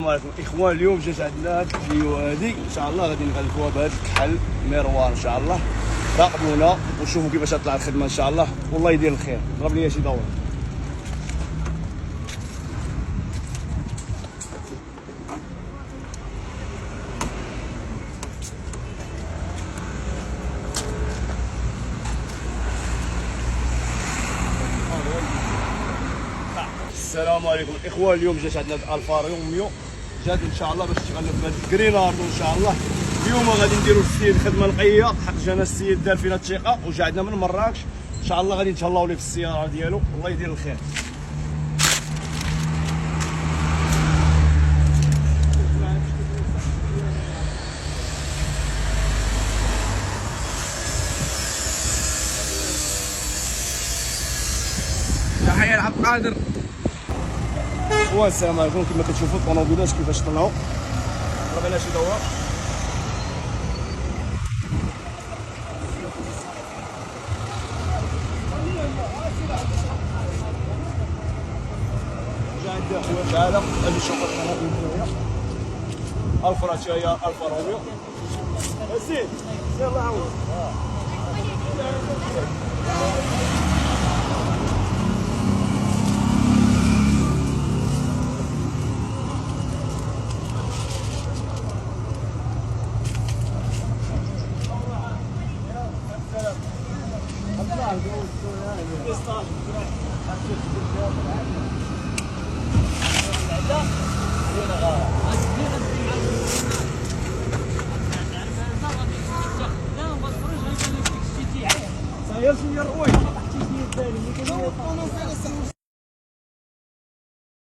السلام عليكم اخوان. اليوم جات عندنا هاد الفيديو هادي ان شاء الله غادي نغلفوها بهاد الكحل مروار ان شاء الله. راقبونا وشوفوا كيفاش تطلع الخدمه ان شاء الله والله يدير الخير. ضرب لي شي دور. السلام عليكم اخوان. اليوم جات عندنا الفا روميو جات ان شاء الله باش تغلف بهاد الكريناردو ان شاء الله. اليوم غادي نديرو للسيد خدمه نقيه حق جانا السيد دار فينا الثقه وجا عندنا من مراكش ان شاء الله غادي نتهلاو ليه في السياره ديالو الله يدير الخير. تحية لعبد القادر. السلام عليكم. كما كتشوفوا الطوموبيلات كيفاش طلعوا. ضرب لها شي دوره. جا عندي اخويا تعالى هذه الشوفه هذه هنايا الفرا حتى هي الفا روميو. سير سير الله يعاونك.